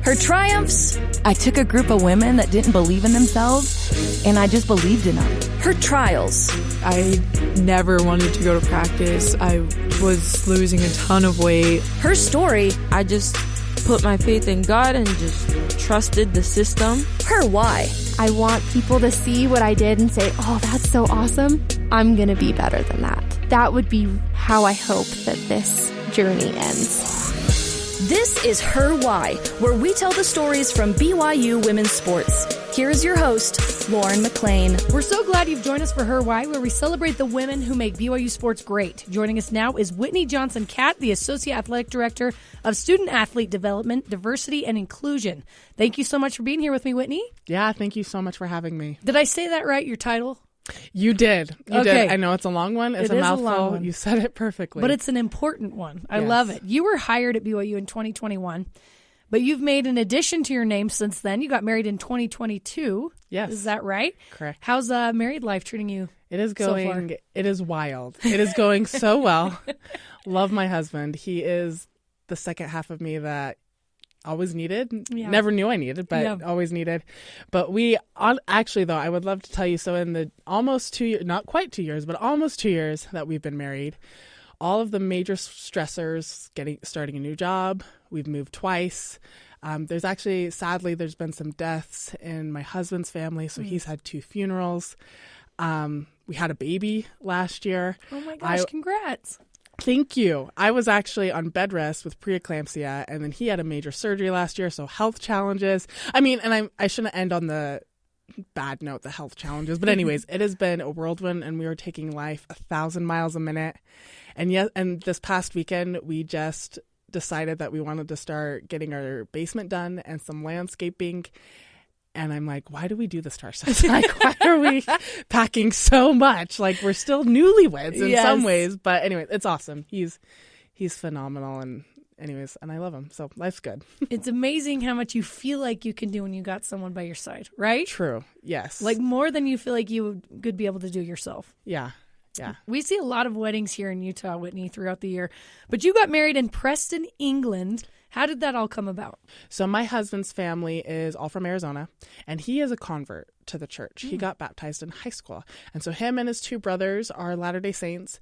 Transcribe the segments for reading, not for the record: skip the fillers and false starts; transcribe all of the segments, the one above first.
Her triumphs. I took a group of women that didn't believe in themselves, and I just believed in them. Her trials. I never wanted to go to practice. I was losing a ton of weight. Her story. I just put my faith in God and just trusted the system. Her why. I want people to see what I did and say, oh, that's so awesome. I'm going to be better than that. That would be how I hope that this journey ends. This is Her Why, where we tell the stories from BYU women's sports. Here's your host, Lauren McLean. We're so glad you've joined us for Her Why, where we celebrate the women who make BYU sports great. Joining us now is Whitney Johnson Catt, the Associate Athletic Director of Student Athlete Development, Diversity, and Inclusion. Thank you so much for being here with me, Whitney. Yeah, thank you so much for having me. Did I say that right, your title? You did. You did. I know it's a long one. It's a mouthful. A long one. You said it perfectly. But it's an important one. I Yes. love it. You were hired at BYU in 2021, but you've made an addition to your name since then. You got married in 2022. Yes. Is that right? Correct. How's married life treating you? It is so going, far? it is wild. It is going so well. Love my husband. He is the second half of me that always needed. Yeah. Never knew I needed, but always needed. But actually, though, I would love to tell you, so in the almost 2 years, not quite 2 years, but almost 2 years that we've been married, all of the major stressors, starting a new job, we've moved twice. There's actually, sadly, there's been some deaths in my husband's family, so he's had 2 funerals. We had a baby last year. Oh my gosh, congrats. Thank you. I was actually on bed rest with preeclampsia, and then he had a major surgery last year, so health challenges. I mean, and I shouldn't end on the bad note, the health challenges, but anyways, it has been a whirlwind, and we were taking life 1,000 miles a minute. And this past weekend, we just decided that we wanted to start getting our basement done and some landscaping. And I'm like, why do we do this to ourselves? Like, why are we packing so much? Like, we're still newlyweds in some ways. But anyway, it's awesome. He's phenomenal. And anyways, and I love him. So life's good. It's amazing how much you feel like you can do when you got someone by your side, right? True. Yes. Like more than you feel like you could be able to do yourself. Yeah. Yeah. We see a lot of weddings here in Utah, Whitney, throughout the year. But you got married in Preston, England. How did that all come about? So my husband's family is all from Arizona, and he is a convert to the church. He got baptized in high school. And so him and his 2 brothers are Latter-day Saints,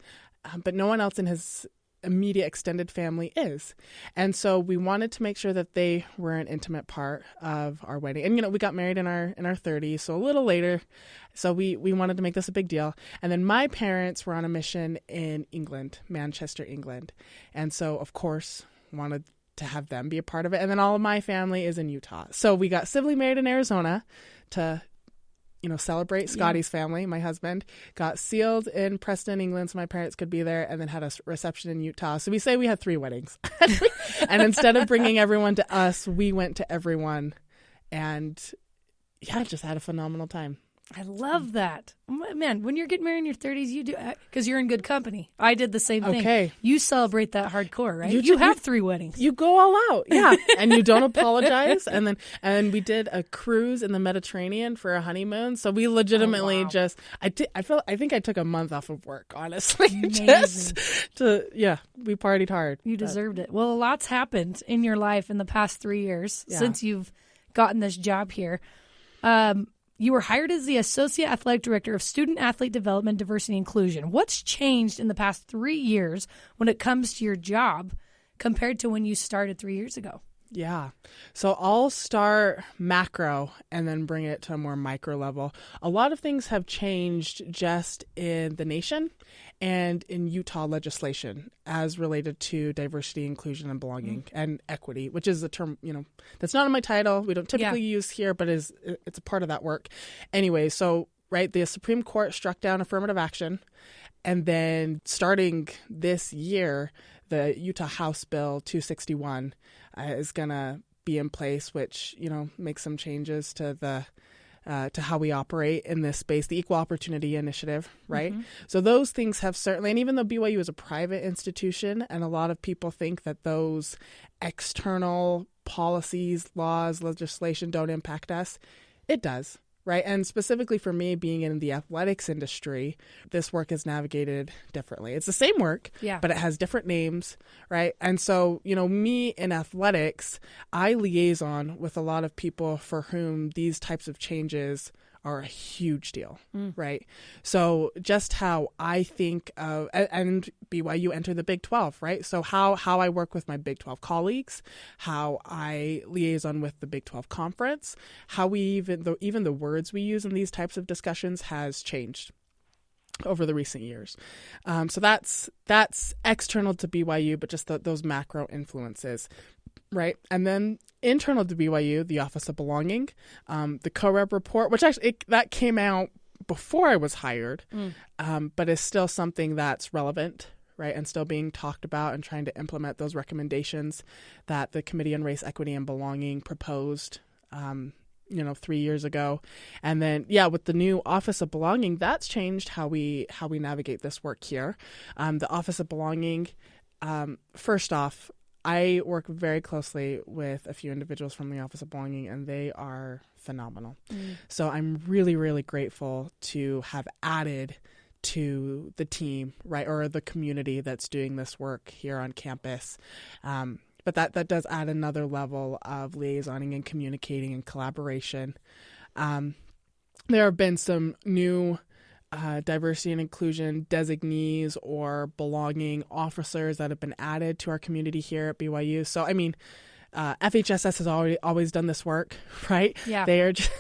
but no one else in his immediate extended family is. And so we wanted to make sure that they were an intimate part of our wedding. And, we got married in our 30s, so a little later. So we wanted to make this a big deal. And then my parents were on a mission in England, Manchester, England. And so, of course, wanted to have them be a part of it. And then all of my family is in Utah. So we got civilly married in Arizona to, celebrate Scotty's family. My husband got sealed in Preston, England, so my parents could be there, and then had a reception in Utah. So we say we had 3 weddings. And instead of bringing everyone to us, we went to everyone. And just had a phenomenal time. I love that. Man, when you're getting married in your 30s, you do, because you're in good company. I did the same thing. Okay. You celebrate that hardcore, right? You have 3 weddings. You go all out. Yeah. And you don't apologize. And we did a cruise in the Mediterranean for a honeymoon. So we legitimately I think I took a month off of work, honestly. We partied hard. You deserved it. Well, a lot's happened in your life in the past 3 years since you've gotten this job here. You were hired as the Associate Athletic Director of Student Athlete Development, Diversity, and Inclusion. What's changed in the past 3 years when it comes to your job compared to when you started 3 years ago? Yeah. So I'll start macro and then bring it to a more micro level. A lot of things have changed just in the nation and in Utah legislation as related to diversity, inclusion, and belonging and equity, which is a term, that's not in my title. We don't typically use here, but it's a part of that work. Anyway, so, the Supreme Court struck down affirmative action. And then starting this year, the Utah House Bill 261 is going to be in place, which, makes some changes to to how we operate in this space, the Equal Opportunity Initiative, right? Mm-hmm. So those things have certainly, and even though BYU is a private institution, and a lot of people think that those external policies, laws, legislation don't impact us, it does. right? And specifically for me being in the athletics industry, this work is navigated differently. It's the same work, but it has different names, right? And so, me in athletics, I liaison with a lot of people for whom these types of changes are a huge deal, right? So just how I think of, and BYU entered the Big 12, right? So how I work with my Big 12 colleagues, how I liaison with the Big 12 conference, how we even the words we use in these types of discussions has changed over the recent years. So that's external to BYU, but just those macro influences. Right. And then internal to BYU, the Office of Belonging, the co-rep report, which actually that came out before I was hired, but is still something that's relevant, right, and still being talked about and trying to implement those recommendations that the Committee on Race, Equity, and Belonging proposed 3 years ago. And then, with the new Office of Belonging, that's changed how we navigate this work here. The Office of Belonging, first off, I work very closely with a few individuals from the Office of Belonging, and they are phenomenal. So I'm really, really grateful to have added to the team, right, or the community that's doing this work here on campus. But that does add another level of liaisoning and communicating and collaboration. There have been some new diversity and inclusion designees or belonging officers that have been added to our community here at BYU. So, FHSS has always done this work, right? Yeah. They are just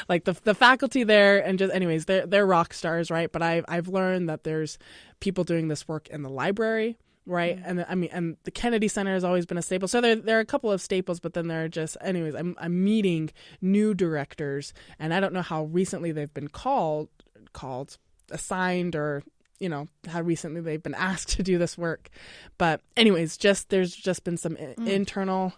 like the faculty there, and just anyways, they're rock stars, right? But I've learned that there's people doing this work in the library, right? And and the Kennedy Center has always been a staple. So there are a couple of staples, but then there are just, anyways, I'm meeting new directors, and I don't know how recently they've been called, assigned, or how recently they've been asked to do this work. But anyways, there's just been some internal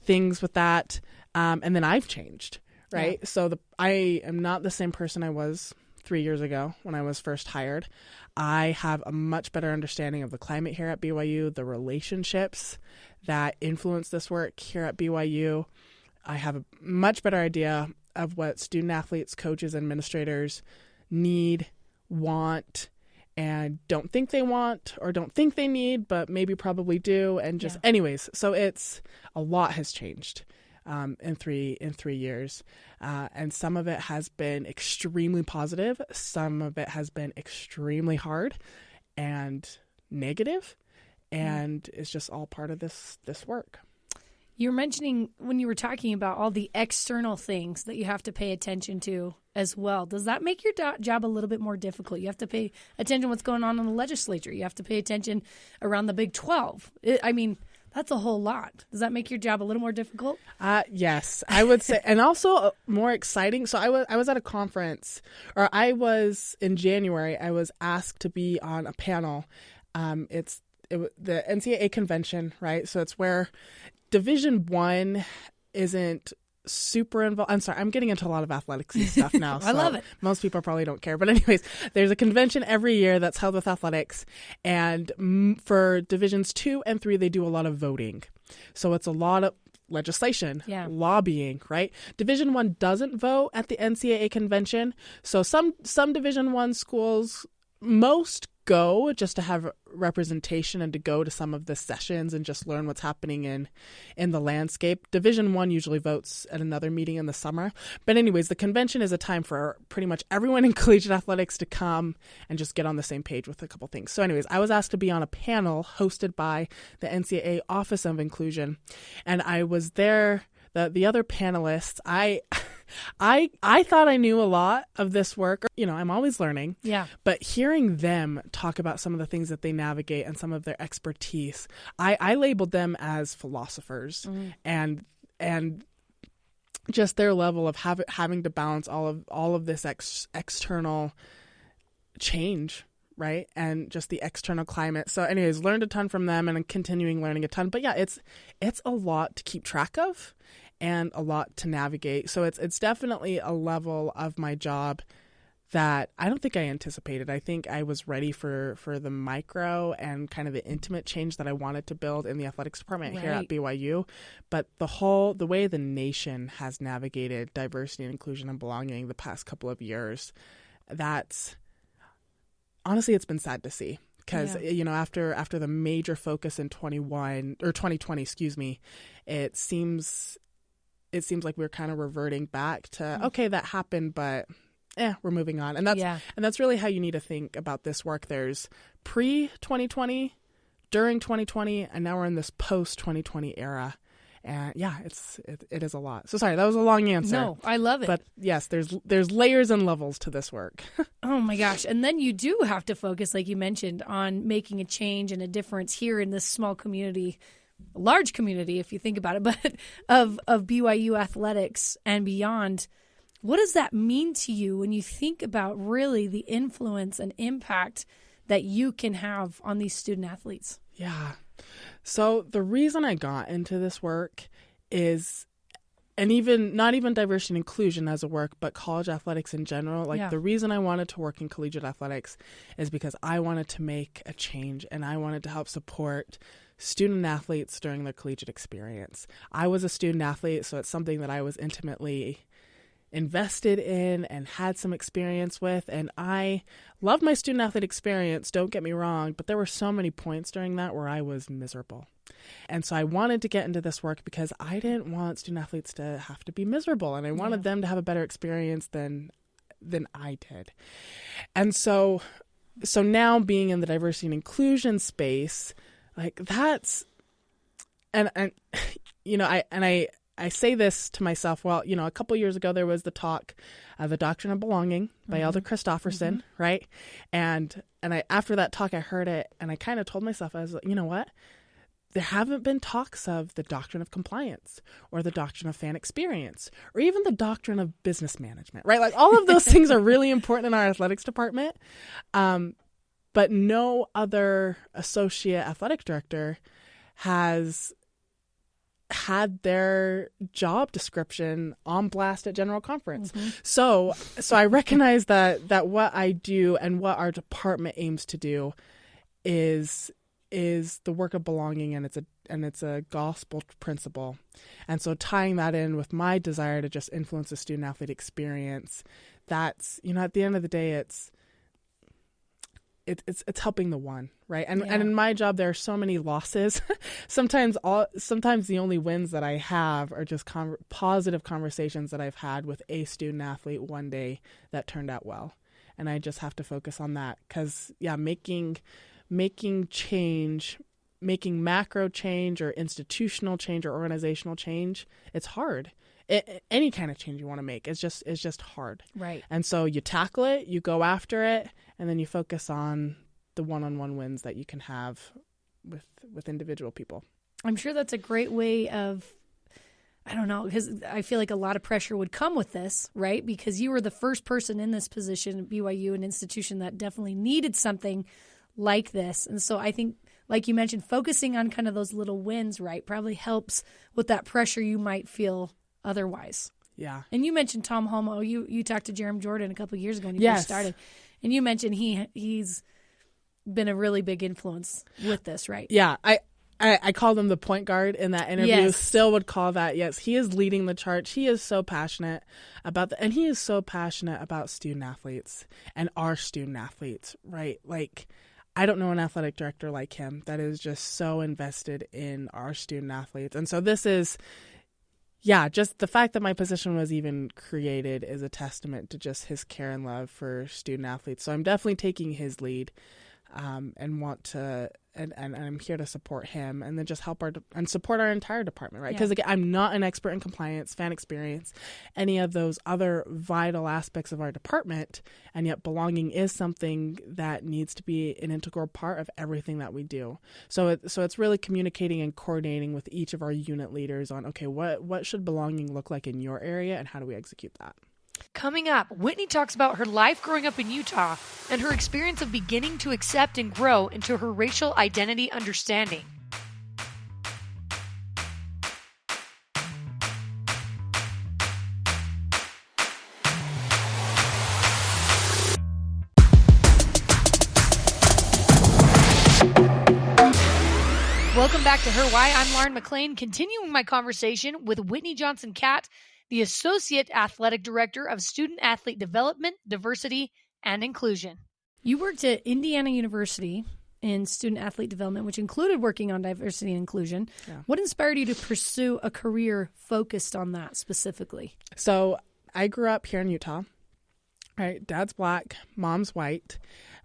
things with that, and then I've changed, right? Yeah. So I am not the same person I was 3 years ago when I was first hired. I have a much better understanding of the climate here at BYU, the relationships that influence this work here at BYU. I have a much better idea of what student athletes, coaches, administrators need, want, and don't think they want, or don't think they need, but maybe probably do. And just anyways, so a lot has changed in 3 years. And some of it has been extremely positive. Some of it has been extremely hard and negative. And it's just all part of this work. You're mentioning when you were talking about all the external things that you have to pay attention to as well. Does that make your job a little bit more difficult? You have to pay attention to what's going on in the legislature. You have to pay attention around the Big 12. That's a whole lot. Does that make your job a little more difficult? Yes, I would say, and also more exciting. So I was at a conference, or in January, I was asked to be on a panel. It's the NCAA convention, right? So it's where Division I isn't super involved. I'm sorry, I'm getting into a lot of athletics stuff now. I love it. Most people probably don't care. But anyways, there's a convention every year that's held with athletics. And for Divisions 2 and 3, they do a lot of voting. So it's a lot of legislation, lobbying, right? Division I doesn't vote at the NCAA convention. So some Division I schools, most go just to have representation and to go to some of the sessions and just learn what's happening in the landscape. Division I usually votes at another meeting in the summer. But anyways, the convention is a time for pretty much everyone in collegiate athletics to come and just get on the same page with a couple things. So anyways, I was asked to be on a panel hosted by the NCAA Office of Inclusion. And I was there, the other panelists, I thought I knew a lot of this work. I'm always learning. Yeah. But hearing them talk about some of the things that they navigate and some of their expertise, I labeled them as philosophers, and just their level of having to balance all of this external change, right? And just the external climate. So anyways, learned a ton from them, and I'm continuing learning a ton. But yeah, it's a lot to keep track of and a lot to navigate. So it's definitely a level of my job that I don't think I anticipated. I think I was ready for the micro and kind of the intimate change that I wanted to build in the athletics department here at BYU. But the way the nation has navigated diversity and inclusion and belonging the past couple of years, that's honestly, it's been sad to see. Because, after the major focus in 2020, it seems like we're kind of reverting back to, okay, that happened, but we're moving on. And that's really how you need to think about this work. There's pre-2020, during 2020, and now we're in this post-2020 era. And it is a lot. So sorry, that was a long answer. No, I love it. But yes, there's layers and levels to this work. Oh my gosh. And then you do have to focus, like you mentioned, on making a change and a difference here in this small community, large community, if you think about it, but of BYU athletics and beyond. What does that mean to you when you think about really the influence and impact that you can have on these student athletes? Yeah. So the reason I got into this work is, and even not even diversity and inclusion as a work, but college athletics in general, the reason I wanted to work in collegiate athletics is because I wanted to make a change and I wanted to help support student athletes during their collegiate experience. I was a student athlete, so it's something that I was intimately invested in and had some experience with, and I loved my student athlete experience, don't get me wrong, but there were so many points during that where I was miserable. And so I wanted to get into this work because I didn't want student athletes to have to be miserable, and I wanted them to have a better experience than I did. And so now being in the diversity and inclusion space, that's I say this to myself, a couple years ago, there was the talk of the Doctrine of Belonging by Elder Christofferson, right? And after that talk, I heard it, and I kind of told myself, I was like, you know what? There haven't been talks of the Doctrine of Compliance or the Doctrine of Fan Experience or even the Doctrine of Business Management, right? All of those things are really important in our athletics department, but no other associate athletic director has had their job description on blast at General Conference. So I recognize that what I do and what our department aims to do is the work of belonging, and it's a gospel principle. And so tying that in with my desire to just influence the student athlete experience, that's, at the end of the day, it's helping the one, right? And in my job, there are so many losses. Sometimes the only wins that I have are just positive conversations that I've had with a student athlete one day that turned out well. And I just have to focus on that because, making change, making macro change or institutional change or organizational change, it's hard. Any kind of change you want to make is just hard. Right. And so you tackle it, you go after it, and then you focus on the one-on-one wins that you can have with individual people. I'm sure that's a great way of, I don't know, because I feel like a lot of pressure would come with this, right? Because you were the first person in this position at BYU, an institution that definitely needed something like this. And so I think, like you mentioned, focusing on kind of those little wins, right, probably helps with that pressure you might feel otherwise. Yeah. And you mentioned Tom Holmo. You talked to Jerem Jordan a couple of years ago when you first started. And you mentioned he's been a really big influence with this, right? Yeah. I called him the point guard in that interview. Yes. Still would call that. Yes, he is leading the charge. He is so passionate about and he is so passionate about student athletes and our student athletes, right? I don't know an athletic director like him that is just so invested in our student athletes. And so this is, just the fact that my position was even created is a testament to just his care and love for student athletes. So I'm definitely taking his lead and want to, and I'm here to support him and then just help and support our entire department, right? Because again, I'm not an expert in compliance, fan experience, any of those other vital aspects of our department, and yet belonging is something that needs to be an integral part of everything that we do. So it's really communicating and coordinating with each of our unit leaders on, okay, what should belonging look like in your area and how do we execute that? Coming up, Whitney talks about her life growing up in Utah and her experience of beginning to accept and grow into her racial identity understanding. Welcome back to Her Why. I'm Lauren McLean, continuing my conversation with Whitney Johnson Catt, the Associate Athletic Director of Student Athlete Development, Diversity, and Inclusion. You worked at Indiana University in student athlete development, which included working on diversity and inclusion. Yeah. What inspired you to pursue a career focused on that specifically? So I grew up here in Utah. Right, Dad's Black, Mom's white,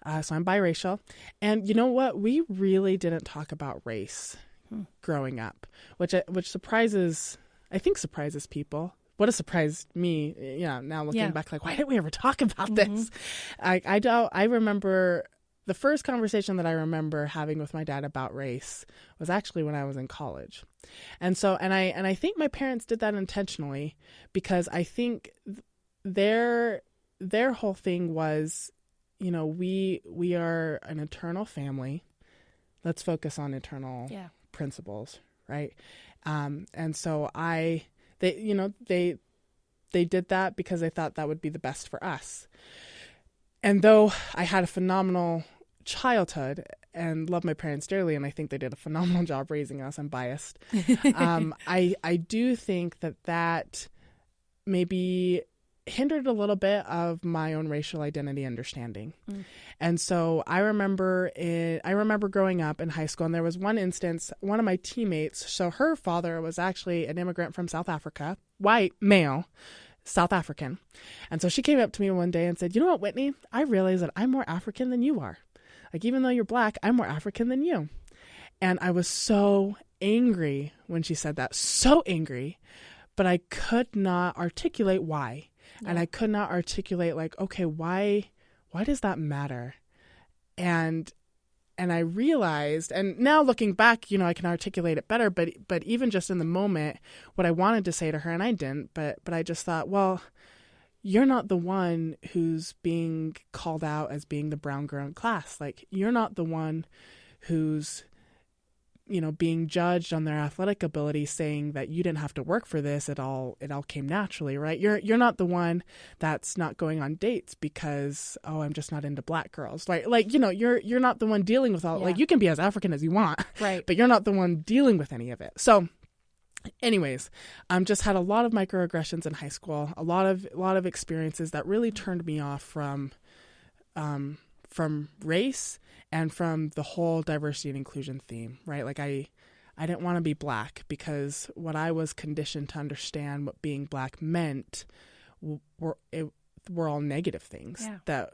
so I'm biracial. And you know what? We really didn't talk about race growing up, which surprises people. What has surprised me, now looking back, like, why didn't we ever talk about this? I remember the first conversation that I remember having with my dad about race was actually when I was in college. And so, and I think my parents did that intentionally, because I think their whole thing was, we are an eternal family. Let's focus on eternal principles, right? And so they did that because they thought that would be the best for us. And though I had a phenomenal childhood and love my parents dearly, and I think they did a phenomenal job raising us, I'm biased. I do think that maybe hindered a little bit of my own racial identity understanding. And so I remember growing up in high school, and there was one instance, one of my teammates, so her father was actually an immigrant from South Africa, white, male, South African. And so she came up to me one day and said, "You know what, Whitney, I realize that I'm more African than you are. Like, even though you're Black, I'm more African than you." And I was so angry when she said that, so angry, but I could not articulate why. Yeah. And I could not articulate, like, okay, why does that matter? And I realized, and now looking back, I can articulate it better, but even just in the moment, what I wanted to say to her, and I didn't, but I just thought, well, you're not the one who's being called out as being the brown girl in class. Like, you're not the one who's, being judged on their athletic ability, saying that you didn't have to work for this. It all came naturally, right? You're not the one that's not going on dates because, I'm just not into Black girls. Like, you're not the one dealing with all, like, you can be as African as you want, right? But you're not the one dealing with any of it. So anyways, just had a lot of microaggressions in high school, a lot of experiences that really turned me off from race and from the whole diversity and inclusion theme, right? Like, I didn't want to be Black because what I was conditioned to understand what being Black meant were all negative things that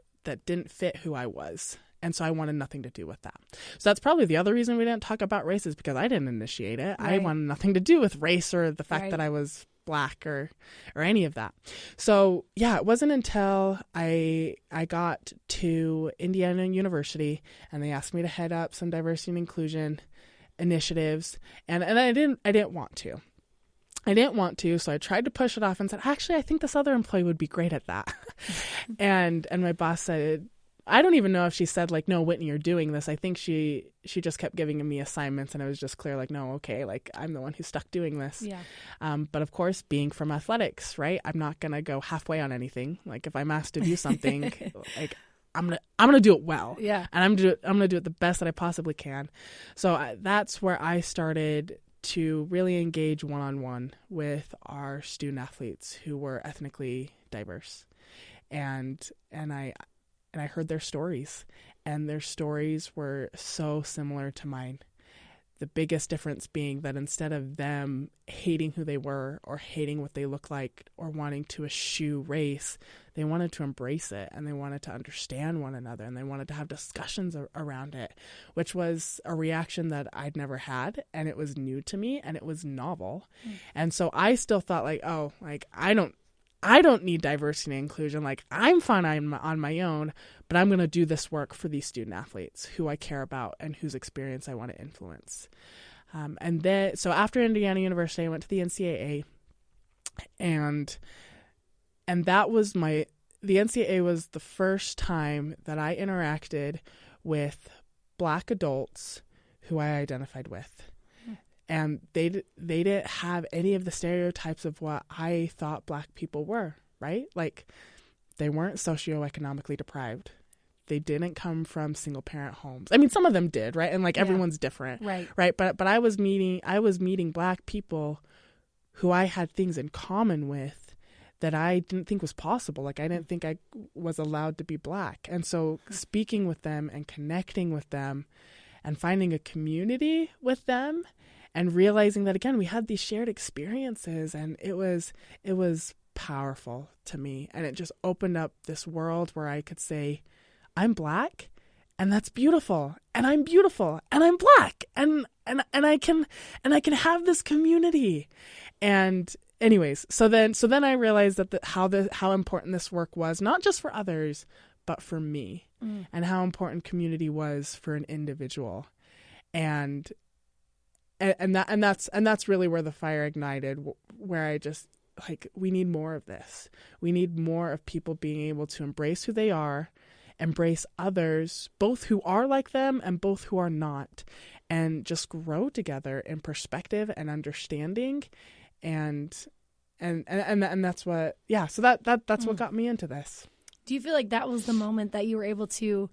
didn't fit who I was. And so I wanted nothing to do with that. So that's probably the other reason we didn't talk about race, is because I didn't initiate it. Right. I wanted nothing to do with race or the fact that I was Black or any of that. So yeah, it wasn't until I got to Indiana University and they asked me to head up some diversity and inclusion initiatives, and I didn't want to. I didn't want to, so I tried to push it off and said, actually, I think this other employee would be great at that. and my boss said, I don't even know if she said, like, no, Whitney, you're doing this. I think she just kept giving me assignments, and it was just clear, like, no, okay, like, I'm the one who's stuck doing this. Yeah. But of course, being from athletics, right, I'm not going to go halfway on anything. Like, if I'm asked to do something, like, I'm gonna do it well. Yeah. And I'm gonna do it the best that I possibly can. So that's where I started to really engage one-on-one with our student athletes who were ethnically diverse, and I heard their stories, and their stories were so similar to mine. The biggest difference being that instead of them hating who they were or hating what they look like or wanting to eschew race, they wanted to embrace it, and they wanted to understand one another, and they wanted to have discussions around it, which was a reaction that I'd never had, and it was new to me, and it was novel. And so I still thought, like, oh, like, I don't need diversity and inclusion. Like, I'm fine on my own, but I'm going to do this work for these student athletes who I care about and whose experience I want to influence. And then, so after Indiana University, I went to the NCAA, and that was the NCAA was the first time that I interacted with Black adults who I identified with. And they didn't have any of the stereotypes of what I thought Black people were, right? Like, they weren't socioeconomically deprived. They didn't come from single parent homes. I mean, some of them did, right? And like everyone's different, right? But I was meeting Black people who I had things in common with that I didn't think was possible. Like I didn't think I was allowed to be Black. And so speaking with them and connecting with them and finding a community with them and realizing that, again, we had these shared experiences, and it was powerful to me. And it just opened up this world where I could say, I'm Black, and that's beautiful, and I'm beautiful, and I'm Black, and I can have this community. And anyways, so then I realized that how important this work was, not just for others, but for me, and how important community was for an individual. And that's really where the fire ignited, where I just, like, we need more of this. We need more of people being able to embrace who they are, embrace others, both who are like them and both who are not, and just grow together in perspective and understanding. And that's what, so that's what got me into this. Do you feel like that was the moment that you were able to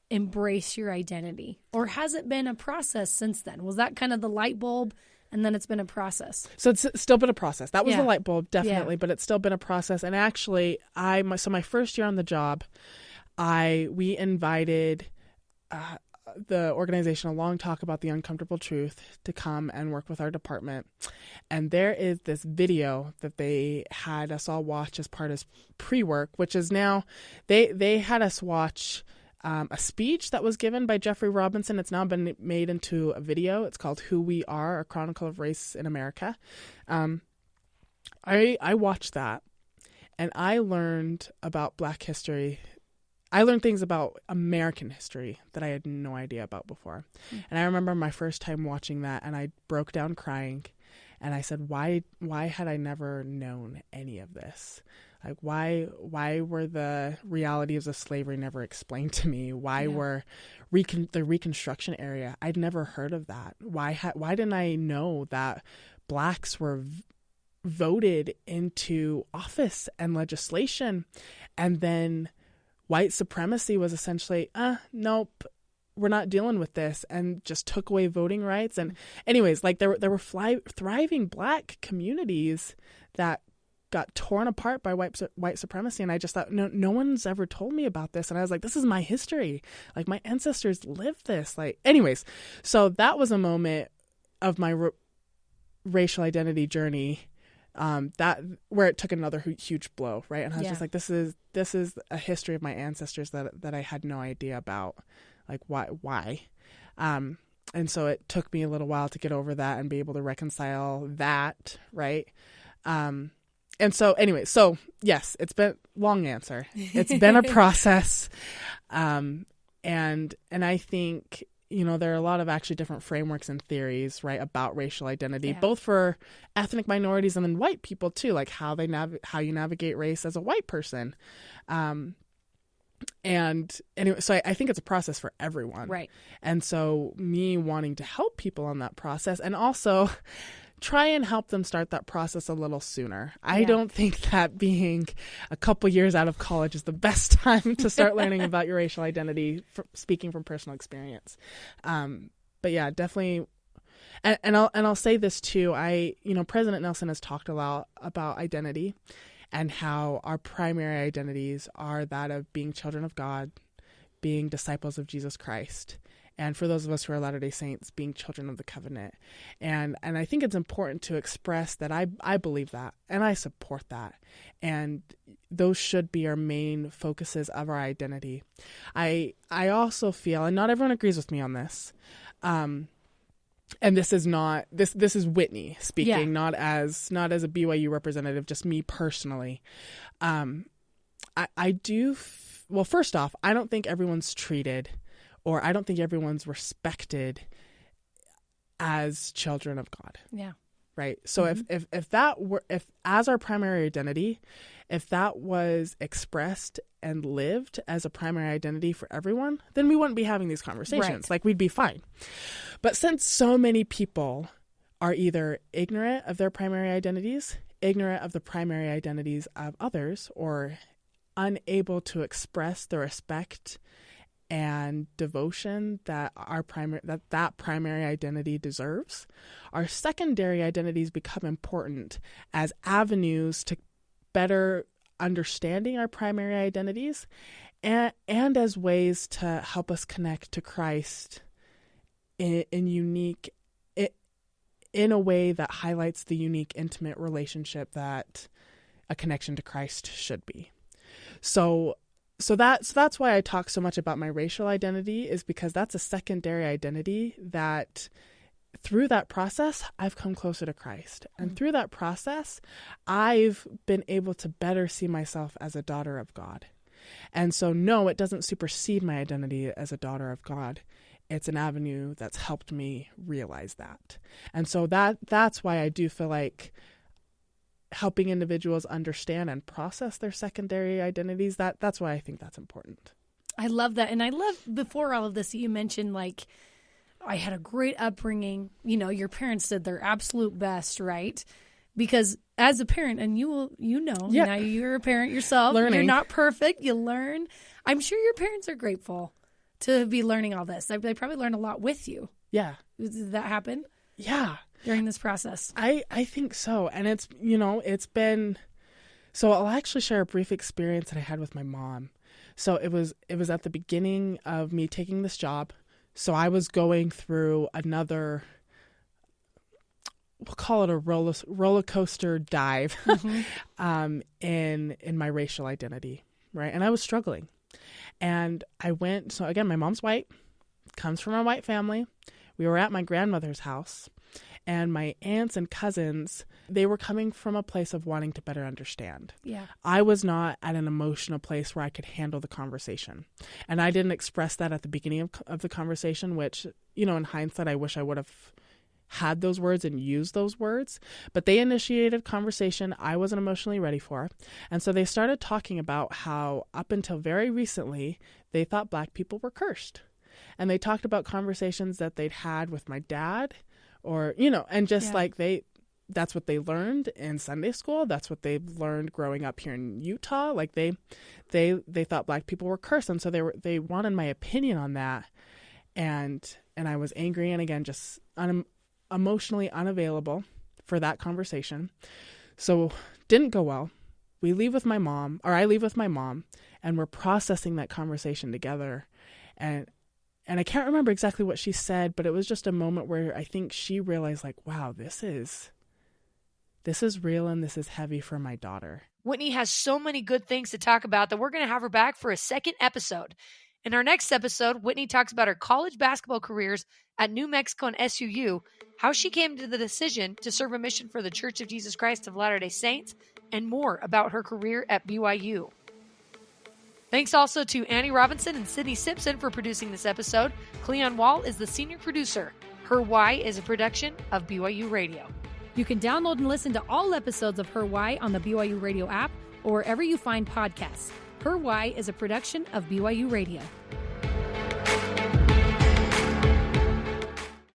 embrace your identity, or has it been a process since then? Was that kind of the light bulb, and then it's been a process? So it's still been a process. That was the light bulb, definitely, but it's still been a process. And actually, my first year on the job, we invited the organization Along Talk About the Uncomfortable Truth to come and work with our department. And there is this video that they had us all watch as part of pre-work, which is now, they had us watch a speech that was given by Jeffrey Robinson. It's now been made into a video. It's called Who We Are, A Chronicle of Race in America. I watched that, and I learned about Black history. I learned things about American history that I had no idea about before. And I remember my first time watching that, and I broke down crying, and I said, why had I never known any of this? Like, why were the realities of slavery never explained to me? Why were the Reconstruction era? I'd never heard of that. Why didn't I know that Blacks were voted into office and legislation, and then white supremacy was essentially, nope, we're not dealing with this, and just took away voting rights. And anyways, like there were thriving Black communities that got torn apart by white supremacy. And I just thought, no one's ever told me about this. And I was like, this is my history. Like, my ancestors lived this. Like, anyways, so that was a moment of my racial identity journey, that where it took another huge blow, right? And I was just like, this is a history of my ancestors that I had no idea about. Like, why? And so it took me a little while to get over that and be able to reconcile that, right? And so anyway, so yes, it's been long answer. It's been a process. And I think, there are a lot of actually different frameworks and theories, right, about racial identity, both for ethnic minorities and then white people too, like how you navigate race as a white person. And anyway, so I think it's a process for everyone. Right. And so me wanting to help people on that process, and also try and help them start that process a little sooner. I don't think that being a couple years out of college is the best time to start learning about your racial identity, speaking from personal experience. But yeah, definitely. And I'll say this too. President Nelson has talked a lot about identity and how our primary identities are that of being children of God, being disciples of Jesus Christ. And for those of us who are Latter-day Saints, being children of the covenant. And I think it's important to express that I believe that, and I support that. And those should be our main focuses of our identity. I also feel, and not everyone agrees with me on this, and this is not, this is Whitney speaking, not as a BYU representative, just me personally. I do, well, first off, I don't think everyone's treated, or I don't think everyone's respected as children of God. Yeah. Right. So if as our primary identity, if that was expressed and lived as a primary identity for everyone, then we wouldn't be having these conversations. Right. Like, we'd be fine. But since so many people are either ignorant of their primary identities, ignorant of the primary identities of others, or unable to express the respect and devotion that that primary identity deserves, our secondary identities become important as avenues to better understanding our primary identities and as ways to help us connect to Christ in a way that highlights the unique, intimate relationship that a connection to Christ should be. So that's why I talk so much about my racial identity, is because that's a secondary identity that through that process, I've come closer to Christ. And through that process, I've been able to better see myself as a daughter of God. And so, no, it doesn't supersede my identity as a daughter of God. It's an avenue that's helped me realize that. And so that's why I do feel like helping individuals understand and process their secondary identities, that's why I think that's important. I love that. And I love, before all of this, you mentioned, like, I had a great upbringing. You know, your parents did their absolute best, right? Because as a parent, and now you're a parent yourself. Learning. You're not perfect. You learn. I'm sure your parents are grateful to be learning all this. They probably learned a lot with you. Yeah. Did that happen? Yeah. During this process? I think so. And it's been, so I'll actually share a brief experience that I had with my mom. So it was at the beginning of me taking this job. So I was going through another, we'll call it a roller coaster dive in my racial identity, right? And I was struggling. And I went, so again, my mom's white, comes from a white family. We were at my grandmother's house, and my aunts and cousins, they were coming from a place of wanting to better understand. Yeah. I was not at an emotional place where I could handle the conversation. And I didn't express that at the beginning of the conversation, which, in hindsight, I wish I would have had those words and used those words. But they initiated conversation I wasn't emotionally ready for. And so they started talking about how up until very recently, they thought Black people were cursed. And they talked about conversations that they'd had with my dad, or, and just like that's what they learned in Sunday school. That's what they learned growing up here in Utah. Like they thought Black people were cursed. And so they wanted my opinion on that. And I was angry. And again, just emotionally unavailable for that conversation. So didn't go well. I leave with my mom, and we're processing that conversation together. And I can't remember exactly what she said, but it was just a moment where I think she realized, like, wow, this is real and this is heavy for my daughter. Whitney has so many good things to talk about that we're going to have her back for a second episode. In our next episode, Whitney talks about her college basketball careers at New Mexico and SUU, how she came to the decision to serve a mission for the Church of Jesus Christ of Latter-day Saints, and more about her career at BYU. Thanks also to Annie Robinson and Sydney Simpson for producing this episode. Cleon Wall is the senior producer. Her Why is a production of BYU Radio. You can download and listen to all episodes of Her Why on the BYU Radio app or wherever you find podcasts. Her Why is a production of BYU Radio.